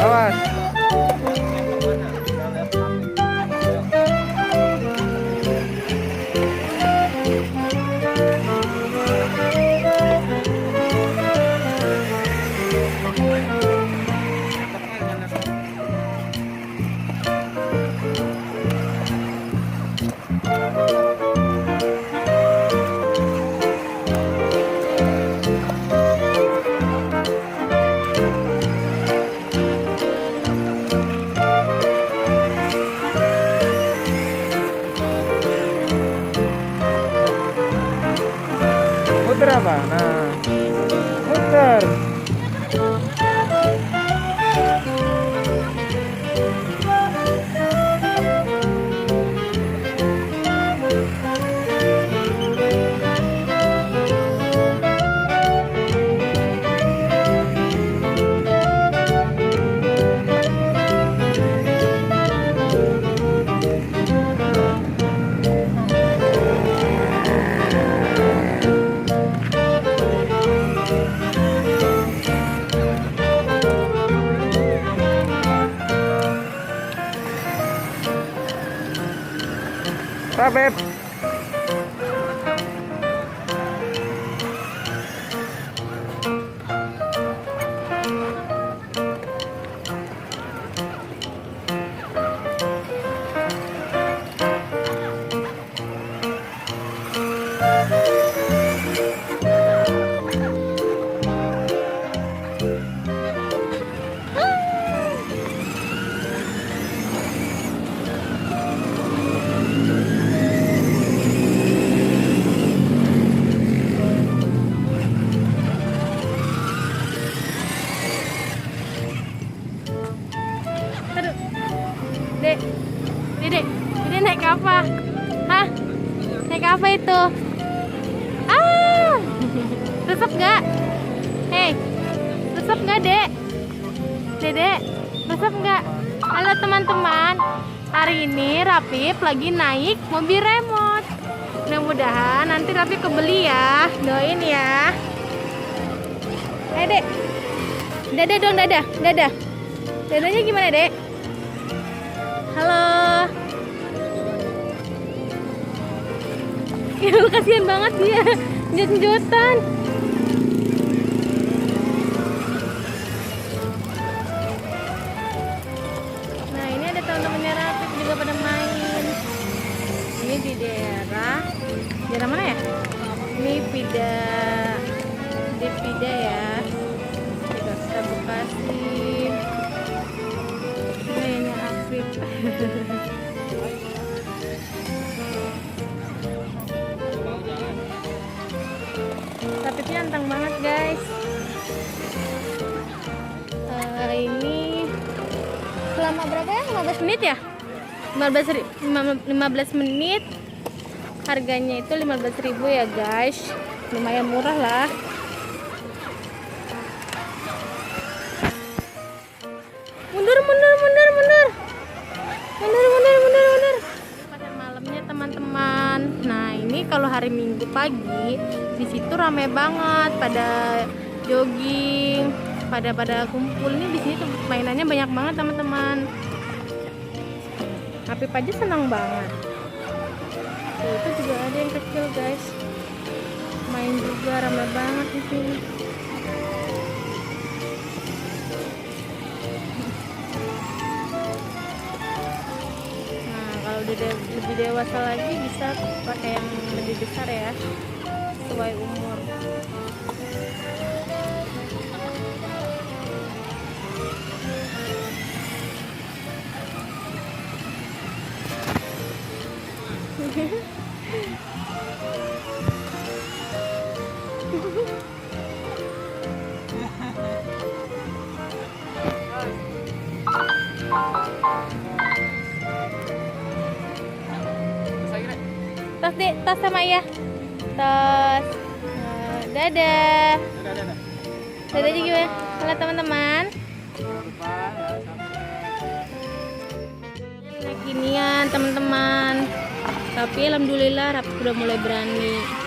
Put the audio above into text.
Awas. Muter apa? Nah, muter. Pak Beb. Aduh. Dek. Dek. Dek naik apa? Hah? Naik apa itu? Ah! Resep nggak? Hei, resep nggak, Dek? Dedek, resep nggak? Halo teman-teman. Hari ini Rapip lagi naik mobil remote. Mudah-mudahan nanti Rapip kebeli ya. Doain ya. Dek. Dadah dong, dadah. Dadah. Dadanya gimana, Dek? Halo. Ya, kasihan banget dia. Jot-jotan. Nah, ini ada teman-temannya Rapip juga pada main. Ini di daerah mana ya? Ini di Pida ya. Kita Bekasi. Ini Rapip. Rapipnya anteng banget, guys. Ini selama berapa ya? 15 menit ya? 15 menit. Harganya itu 15.000 ya, guys. Lumayan murah lah. Mundur. Pada malamnya teman-teman. Nah, ini kalau hari Minggu pagi di situ rame banget, pada jogging, pada kumpul. Nih di sini tuh mainannya banyak banget teman-teman. Rapip aja senang banget. Tuh, itu juga ada yang kecil, guys. Main juga rame banget di sini. Kalau lebih dewasa lagi bisa pakai yang lebih besar ya, sesuai umur. Tos, Dek, tos sama Ayah. Tos. Dadah. Dadah juga gimana? Halo teman-teman. Kinian teman-teman, tapi alhamdulillah Rapi udah mulai berani.